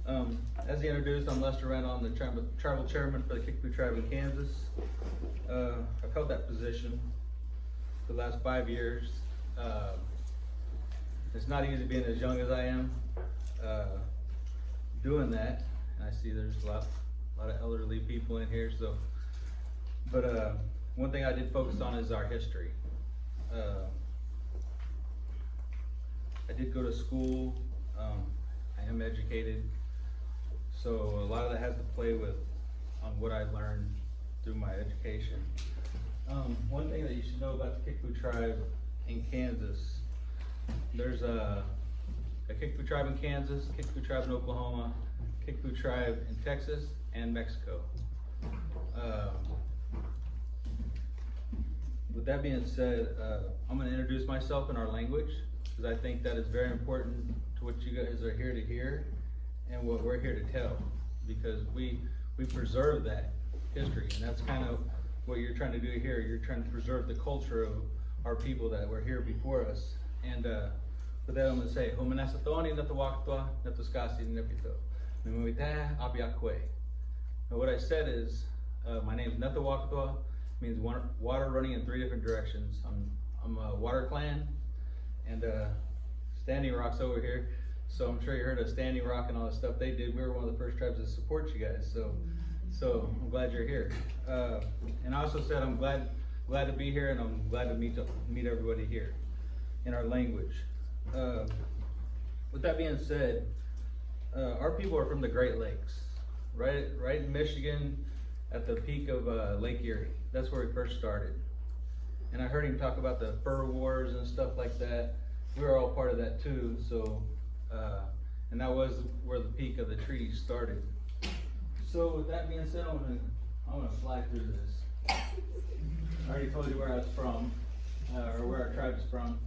As he introduced, I'm Lester Randall. I'm the tribal chairman for the Kickapoo tribe in Kansas. I've held that position for the last 5 years. It's not easy being as young as I am doing that. And I see there's a lot of elderly people in here. So, but one thing I did focus on is our history. I did go to school. I am educated. So a lot of that has to play with on what I learned through my education. One thing that you should know about the Kickapoo tribe in Kansas, there's a Kickapoo tribe in Kansas, Kickapoo tribe in Oklahoma, Kickapoo tribe in Texas and Mexico. With that being said, I'm going to introduce myself in our language because I think that is very important to what you guys are here to hear and what we're here to tell, because we preserve that history, and that's kind of what you're trying to do here. You're trying to preserve the culture of our people that were here before us. And for that I'm going to say, Homenasatoni natawakatwa natuskasi nepito. Mimawita abiakwe. Now what I said is, my name is Natawakatwa, means water running in 3 different directions. I'm a water clan, and Standing Rock's over here. So I'm sure you heard of Standing Rock and all the stuff they did. We were one of the first tribes to support you guys. So I'm glad you're here. And I also said I'm glad to be here, and I'm glad to meet everybody here in our language. With that being said, our people are from the Great Lakes, right in Michigan, at the peak of Lake Erie. That's where we first started. And I heard him talk about the fur wars and stuff like that. We were all part of that too. So, and that was where the peak of the treaty started. So with that being said, I'm gonna fly through this. I already told you where I was from, or where our tribe's from.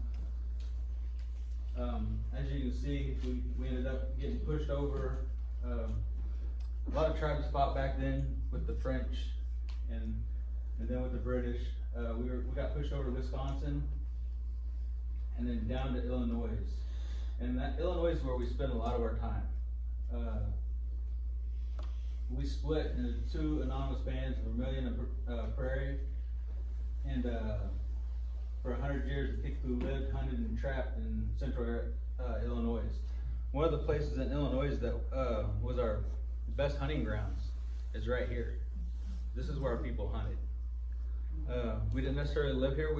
As you can see, we ended up getting pushed over. A lot of tribes fought back then with the French and then with the British. We got pushed over to Wisconsin and then down to Illinois. And that Illinois is where we spend a lot of our time. We split into 2 anonymous bands, Vermilion and Prairie. And for 100 years, the Kickapoo lived, hunted, and trapped in central Illinois. One of the places in Illinois that was our best hunting grounds is right here. This is where our people hunted. We didn't necessarily live here.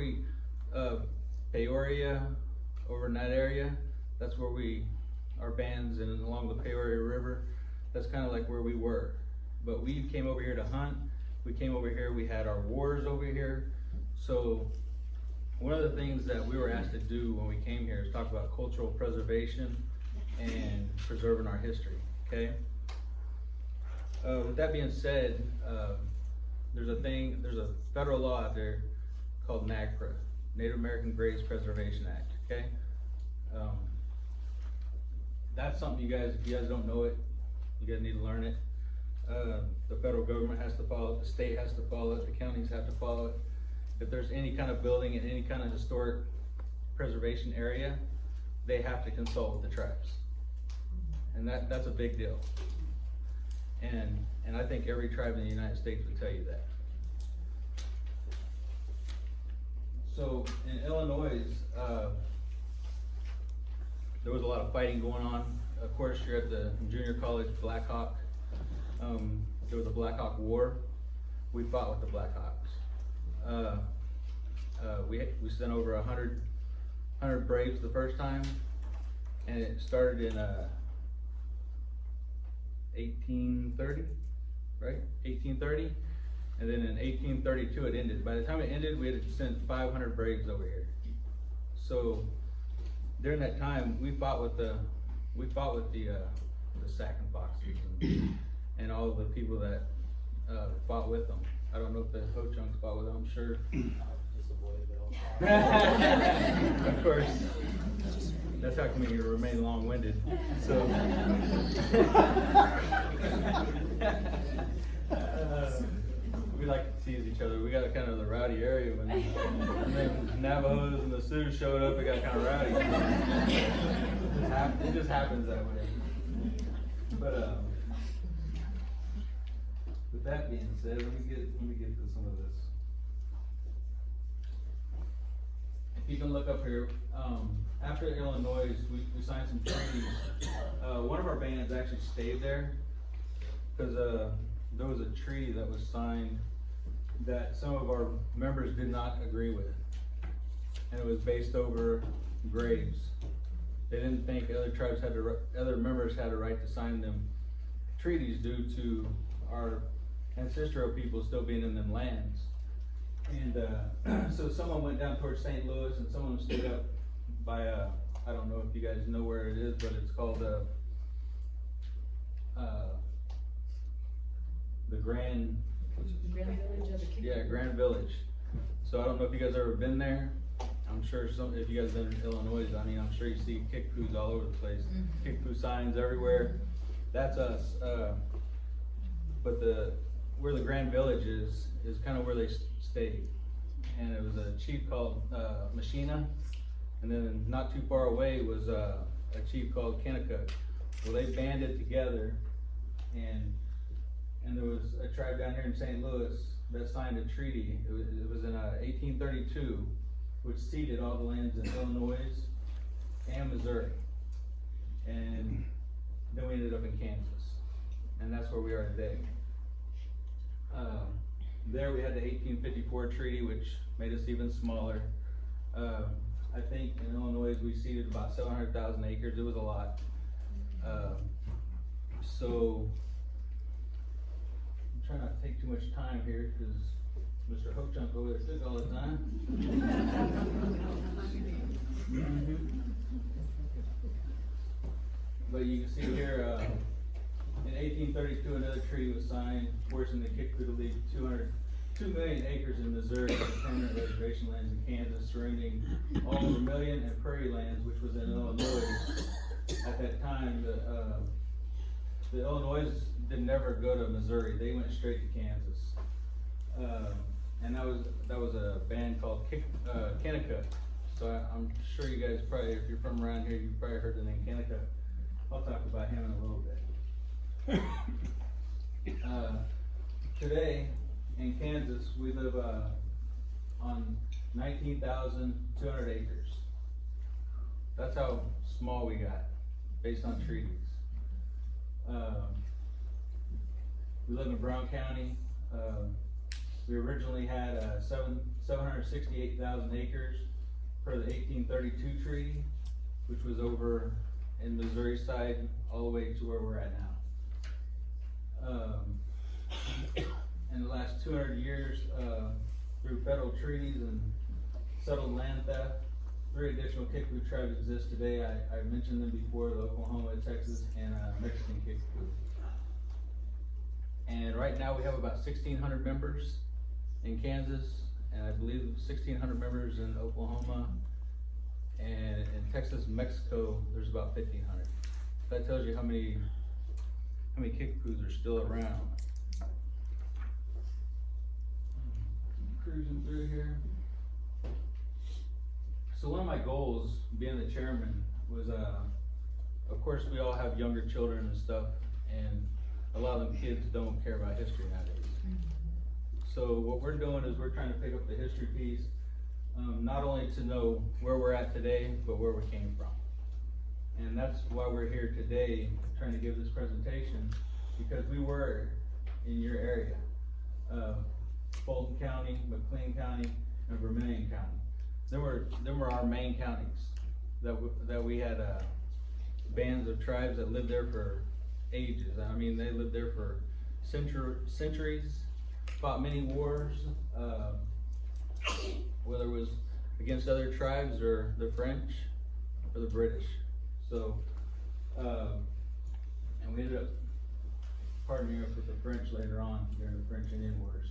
Peoria, over in that area, that's where our bands, and along the Peoria River, that's kind of like where we were. But we came over here to hunt. We came over here, we had our wars over here. So one of the things that we were asked to do when we came here is talk about cultural preservation and preserving our history, okay? With that being said, there's a federal law out there called Nagpra, Native American Graves Preservation Act, okay? That's something if you guys don't know it, you guys need to learn it. The federal government has to follow it, the state has to follow it, the counties have to follow it. If there's any kind of building in any kind of historic preservation area, they have to consult with the tribes. And that's a big deal. And I think every tribe in the United States would tell you that. So in Illinois, there was a lot of fighting going on. Of course, you're at the junior college Black Hawk. There was a Black Hawk War. We fought with the Black Hawks. We sent over 100 Braves the first time, and it started in 1830, right? 1830, and then in 1832 it ended. By the time it ended, we had sent 500 Braves over here. So during that time, we fought with the Sac and Foxes and all of the people that fought with them. I don't know if the Ho Chunks fought with them. I'm sure. Just avoided it all. Of course. That's how come you remain long-winded. So, we like to tease each other. We got kind of the rowdy area when the Navajos and the Sioux showed up. It got kind of rowdy. It just happens that way. But with that being said, let me get to some of this. If you can look up here, after Illinois, we signed some treaties. One of our bands actually stayed there because there was a treaty that was signed that some of our members did not agree with, and it was based over graves. They didn't think other tribes other members had a right to sign them treaties due to our ancestral people still being in them lands. And so someone went down towards St. Louis, and someone stood up by I don't know if you guys know where it is, but it's called the Grand Village of the Kickapoo. Yeah, Grand Village. So I don't know if you guys ever been there. I'm sure if you guys been in Illinois, I mean, I'm sure you see Kickapoos all over the place. Kickapoo signs everywhere. That's us. But where the Grand Village is kind of where they stayed. And it was a chief called Machina, and then not too far away was a chief called Kickapoo. Well, they banded together, and there was a tribe down here in St. Louis that signed a treaty. It was in 1832, which ceded all the lands in Illinois and Missouri. And then we ended up in Kansas, and that's where we are today. There we had the 1854 treaty, which made us even smaller. I think in Illinois we ceded about 700,000 acres. It was a lot. So I'm trying not to take too much time here because Mr. Ho-Chunk over there sick all the time. But you can see here, in 1832, another treaty was signed, forcing the Kickapoo to leave 2 million acres in Missouri and permanent reservation lands in Kansas, surrendering all vermilion and prairie lands, which was in Illinois. At that time, the Illinois did never go to Missouri; they went straight to Kansas. And that was a band called Kickapoo. So I'm sure you guys probably, if you're from around here, you've probably heard the name Kickapoo. I'll talk about him in a little bit. Today in Kansas, we live on 19,200 acres. That's how small we got, based on treaties. We live in Brown County. We originally had 768,000 acres per the 1832 treaty, which was over in Missouri side all the way to where we're at now. In the last 200 years, through federal treaties and settled land theft, 3 additional Kickapoo tribes exist today. I mentioned them before: the Oklahoma, Texas, and Mexican Kickapoo. And right now we have about 1,600 members in Kansas, and I believe 1,600 members in Oklahoma, and in Texas and Mexico, there's about 1,500. That tells you how many Kickapoos are still around. Cruising through here. So one of my goals, being the chairman, was of course we all have younger children and stuff, and a lot of them kids don't care about history nowadays. So what we're doing is we're trying to pick up the history piece, not only to know where we're at today, but where we came from. And that's why we're here today, trying to give this presentation, because we were in your area. Fulton County, McLean County, and Vermilion County. Them were our main counties that we had bands of tribes that lived there for ages. I mean, they lived there for centuries, fought many wars, whether it was against other tribes or the French or the British. So, and we ended up partnering up with the French later on during the French Indian Wars.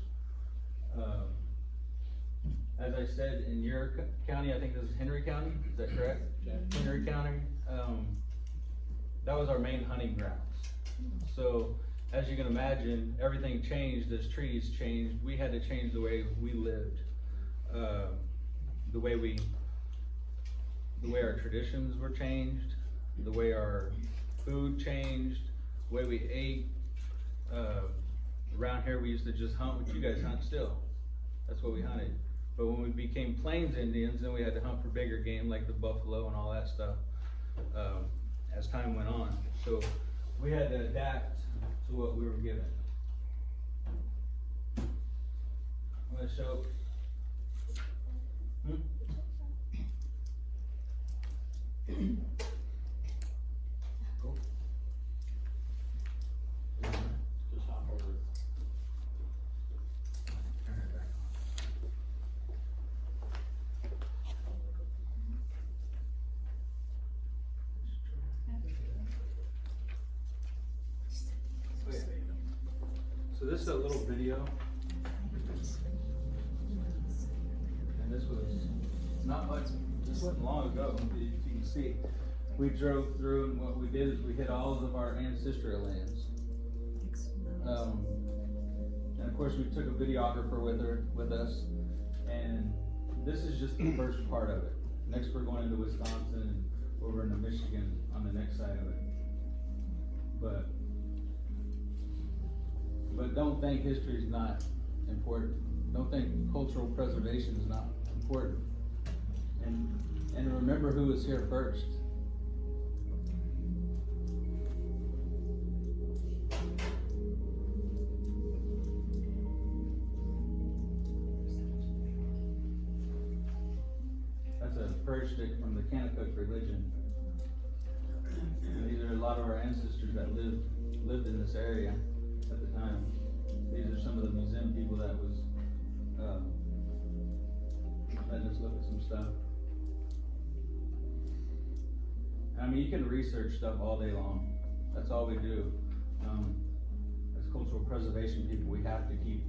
As I said, in your county, I think this is Henry County, is that correct? Yeah. Henry County, that was our main hunting grounds. So, as you can imagine, everything changed as treaties changed. We had to change the way we lived, the way our traditions were changed, the way our food changed, the way we ate. Around here we used to just hunt, but you guys hunt still. That's what we hunted. But when we became Plains Indians, then we had to hunt for bigger game like the buffalo and all that stuff as time went on. So we had to adapt to what we were given. I'm going to show. Cool. Just hop over. Turn it back on. So this is a little video. And this was not much, this wasn't long ago, if you can see. We drove through and what we did is we hit all of our ancestral lands. And of course we took a videographer with us, and this is just the first part of it. Next we're going into Wisconsin and over into Michigan on the next side of it. But don't think history is not important. Don't think cultural preservation is not important. And remember who was here first. That's a prayer stick from the Kickapoo religion. And these are a lot of our ancestors that lived in this area at the time. These are some of the museum people that was letting us look at some stuff. I mean, you can research stuff all day long. That's all we do. As cultural preservation people, we have to keep,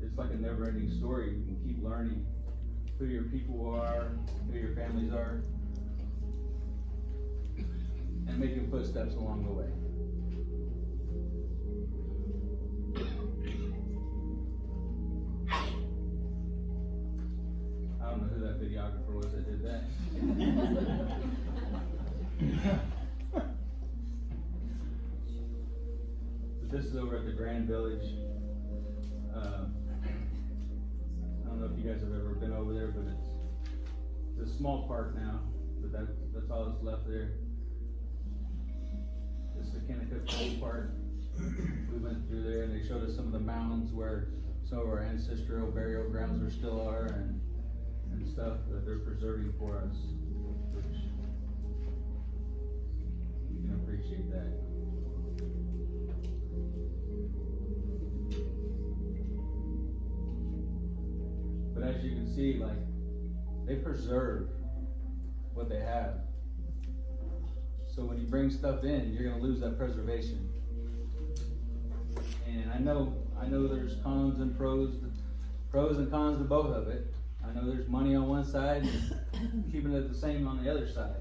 it's like a never-ending story. You can keep learning who your people are, who your families are, and making footsteps along the way. I don't know who that videographer was that did that. But this is over at the Grand Village. I don't know if you guys have ever been over there, but it's a small park now, but that's all that's left there. This is the Kickapoo Park. We went through there and they showed us some of the mounds where some of our ancestral burial grounds still are, and stuff that they're preserving for us, which you can appreciate that. But as you can see, like, they preserve what they have. So when you bring stuff in, you're gonna lose that preservation. And I know there's cons and pros and cons to both of it. I know there's money on one side and keeping it the same on the other side.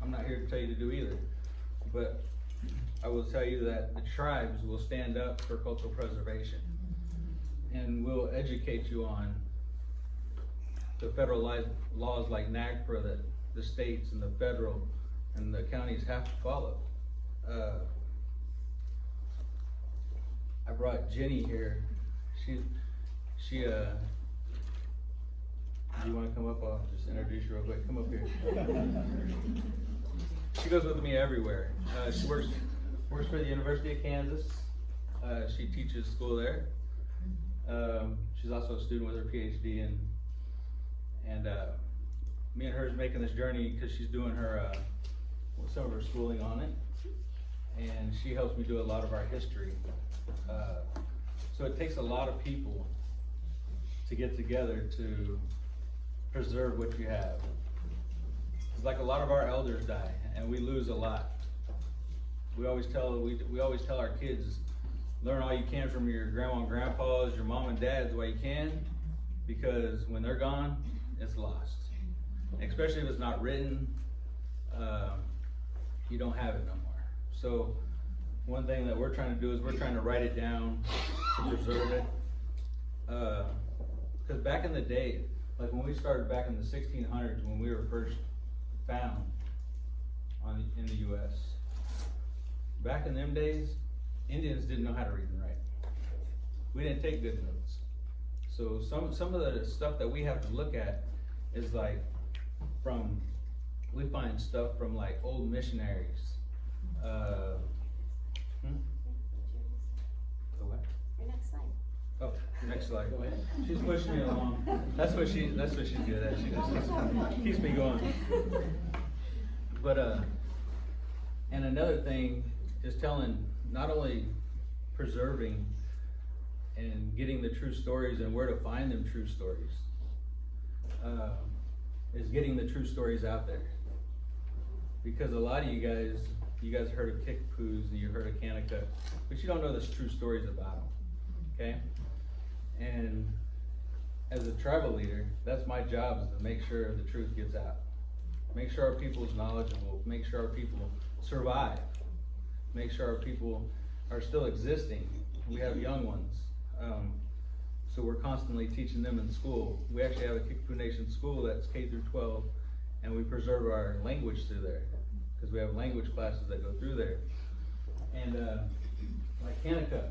I'm not here to tell you to do either, but I will tell you that the tribes will stand up for cultural preservation, and will educate you on the federal laws like Nagpra that the states and the federal and the counties have to follow. I brought Jenny here. Do you want to come up? I'll just introduce you real quick. Come up here. She goes with me everywhere. She works for the University of Kansas. She teaches school there. She's also a student with her PhD, and me and her is making this journey because she's doing her some of her schooling on it, and she helps me do a lot of our history. So it takes a lot of people to get together to preserve what you have. It's like a lot of our elders die, and we lose a lot. We always tell our kids, learn all you can from your grandma and grandpas, your mom and dads while you can, because when they're gone, it's lost. And especially if it's not written, you don't have it no more. So one thing that we're trying to do is we're trying to write it down to preserve it. Because back in the day, like when we started back in the 1600s, when we were first found in the U.S., back in them days, Indians didn't know how to read and write. We didn't take good notes. So some of the stuff that we have to look at is like we find stuff from like old missionaries. The what? Your next slide. Oh, next slide. Go ahead. She's pushing me along. That's what she's good at. She just keeps me going. But and another thing is not only preserving and getting the true stories and where to find them true stories, is getting the true stories out there. Because a lot of you guys heard of Kickapoos and you heard of Kanakuk, but you don't know the true stories about them, okay? And as a tribal leader, that's my job, is to make sure the truth gets out. Make sure our people is knowledgeable, make sure our people survive, make sure our people are still existing. We have young ones, so we're constantly teaching them in school. We actually have a Kickapoo Nation school that's K through 12, and we preserve our language through there, because we have language classes that go through there. And like Kanakuk,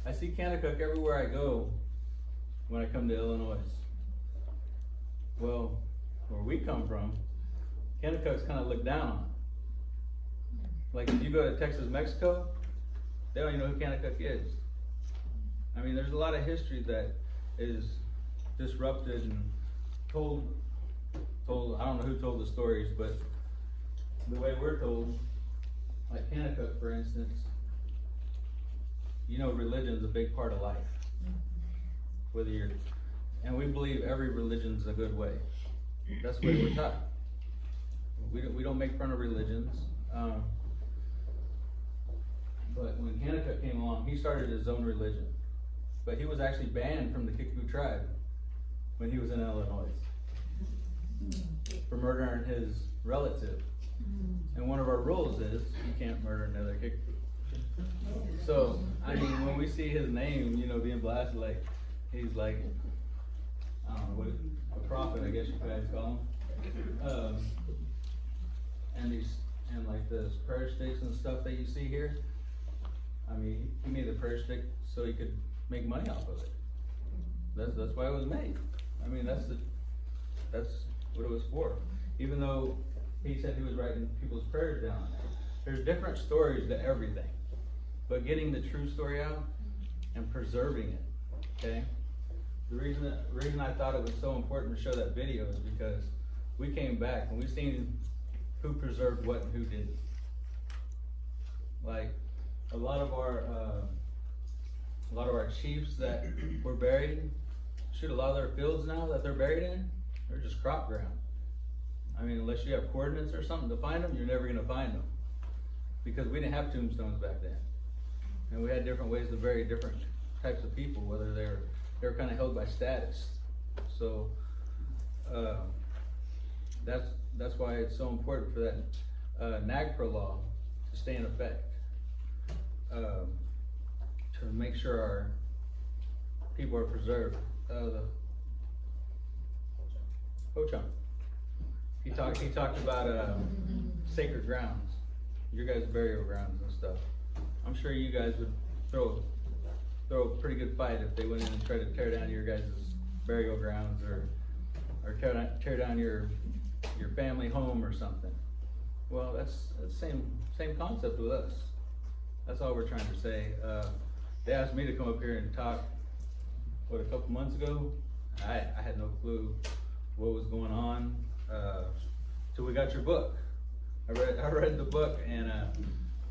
I see Kanakuk everywhere I go when I come to Illinois. Well, where we come from, Kanakuk's kind of looked down on. Like if you go to Texas, Mexico, they don't even know who Kanakuk is. I mean, there's a lot of history that is disrupted and told, I don't know who told the stories, but the way we're told, like Kanakuk, for instance, religion's a big part of life. And we believe every religion's a good way. That's the way we're taught. We don't make fun of religions. But when Kanakuk came along, he started his own religion. But he was actually banned from the Kickapoo tribe when he was in Illinois for murdering his relative. And one of our rules is you can't murder another Kickapoo. So, I mean, when we see his name, being blasted, like, he's like, I don't know, a prophet, I guess you guys call him. And like the prayer sticks and stuff that you see here, I mean, he made the prayer stick so he could make money off of it. That's why it was made. I mean, that's what it was for. Even though he said he was writing people's prayers down. There's different stories to everything, but getting the true story out and preserving it. Okay. The reason I thought it was so important to show that video is because we came back and we seen who preserved what and who didn't. Like a lot of our chiefs that were buried, a lot of their fields now that they're buried in, they're just crop ground. I mean, unless you have coordinates or something to find them, you're never gonna find them. Because we didn't have tombstones back then. And we had different ways to bury different types of people, whether they were kind of held by status. So that's why it's so important for that Nagpra law to stay in effect, to make sure our people are preserved. The Ho-Chunk, he talked about sacred grounds, your guys' burial grounds and stuff. I'm sure you guys would throw a pretty good fight if they went in and tried to tear down your guys' burial grounds or tear down your family home or something. Well, that's the same concept with us. That's all we're trying to say. They asked me to come up here and talk, a couple months ago. I had no clue what was going on till we got your book. I read the book and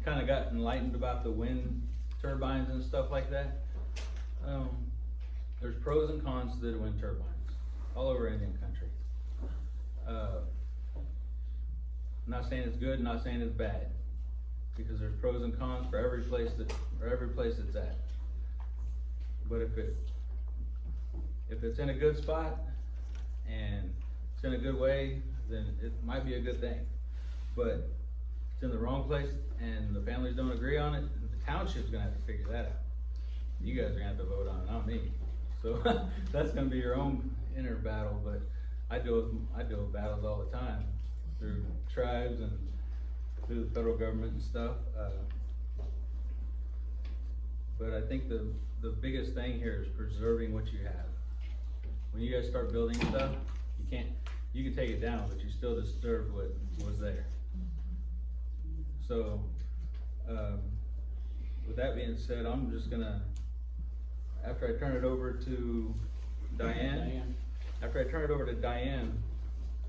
kind of got enlightened about the wind turbines and stuff like that. There's pros and cons to the wind turbines all over Indian country. Not saying it's good, not saying it's bad, because there's pros and cons for every place it's at. But if it's in a good spot and it's in a good way, then it might be a good thing. But if it's in the wrong place and the families don't agree on it, the township's gonna have to figure that out. You guys are gonna have to vote on it, not me. So that's gonna be your own inner battle. But I deal with battles all the time through tribes and through the federal government and stuff. But I think the biggest thing here is preserving what you have. When you guys start building stuff, you can take it down, but you still disturb what was there. So, with that being said, I'm just gonna, after I turn it over to Diane,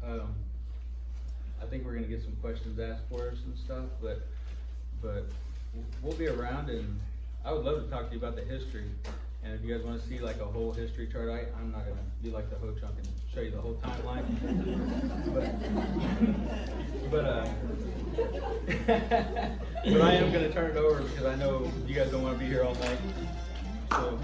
I think we're gonna get some questions asked for us and stuff, but we'll be around, and I would love to talk to you about the history. And if you guys wanna see like a whole history chart, I'm not gonna be like the Ho Chunk and show you the whole timeline. but I am gonna turn it over because I know you guys don't wanna be here all night. So.